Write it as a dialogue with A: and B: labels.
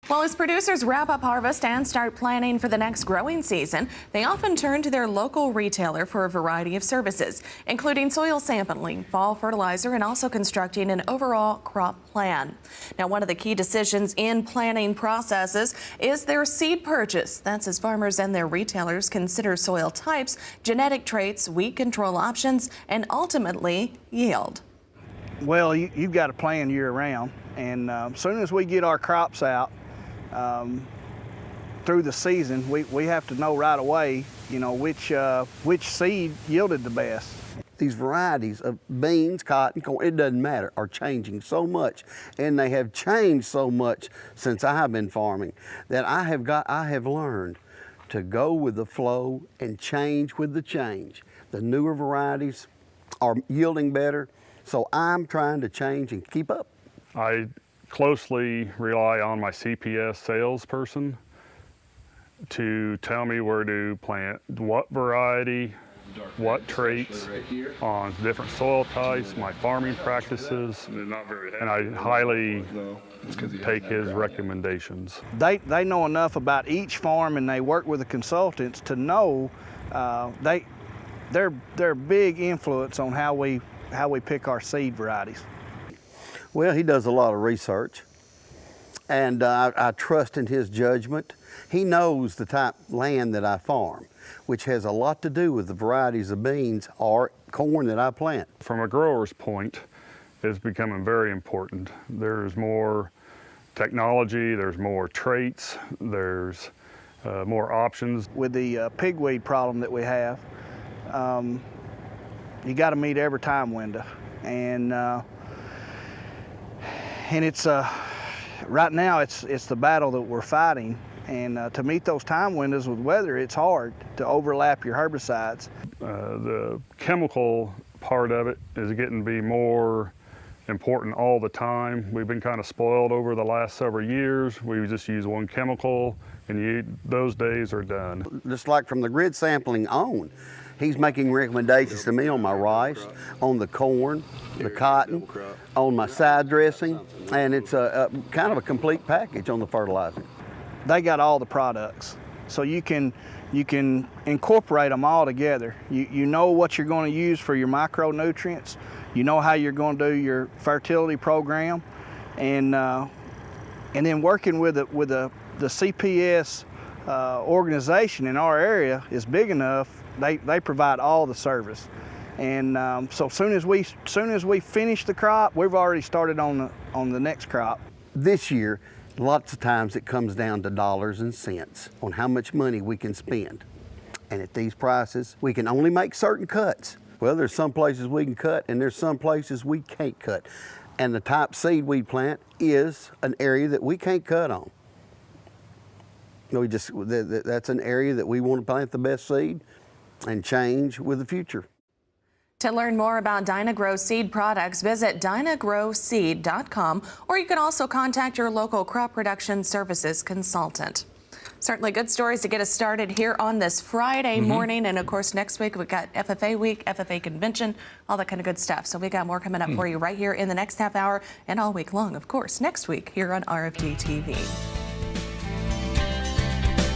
A: Well, as producers wrap up harvest and start planning for the next growing season, they often turn to their local retailer for a variety of services, including soil sampling, fall fertilizer, and also constructing an overall crop plan. Now, one of the key decisions in planning processes is their seed purchase. That's as farmers and their retailers consider soil types, genetic traits, weed control options, and ultimately yield.
B: Well, you've got to plan year round, and as soon as we get our crops out, through the season, we have to know right away, which seed yielded the best.
C: These varieties of beans, cotton, corn, it doesn't matter, are changing so much, and they have changed so much since I have been farming that I have learned to go with the flow and change with the change. The newer varieties are yielding better, so I'm trying to change and keep up.
D: I closely rely on my CPS salesperson to tell me where to plant what variety, what traits on different soil types, my farming practices, and I highly take his recommendations.
B: They know enough about each farm, and they work with the consultants to know they're a big influence on how we pick our seed varieties.
C: Well, he does a lot of research, and I trust in his judgment. He knows the type of land that I farm, which has a lot to do with the varieties of beans or corn that I plant.
D: From a grower's point, it's becoming very important. There's more technology, there's more traits, there's more options.
B: With the pigweed problem that we have, you got to meet every time window, and it's right now it's the battle that we're fighting, and to meet those time windows with weather, it's hard to overlap your herbicides.
D: The chemical part of it is getting to be more important all the time. We've been kind of spoiled over the last several years. We just use one chemical, and those days are done.
C: Just like from the grid sampling on, he's making recommendations to me on my rice, on the corn, the cotton, on my side dressing, and it's a kind of a complete package on the fertilizer.
B: They got all the products, so you can incorporate them all together. You know what you're going to use for your micronutrients. You know how you're going to do your fertility program, and then working with the CPS organization in our area is big enough. They provide all the service, and so soon as we finish the crop, we've already started on the next crop.
C: This year, lots of times it comes down to dollars and cents on how much money we can spend, and at these prices, we can only make certain cuts. Well, there's some places we can cut, and there's some places we can't cut, and the type seed we plant is an area that we can't cut on. That's an area that we want to plant the best seed and change with the future.
A: To learn more about Dyna-Gro seed products, visit dynagroseed.com, or you can also contact your local crop production services consultant. Certainly good stories to get us started here on this Friday morning. And of course, next week we've got FFA week, FFA convention, all that kind of good stuff. So we got more coming up for you right here in the next half hour and all week long, of course, next week here on RFD TV.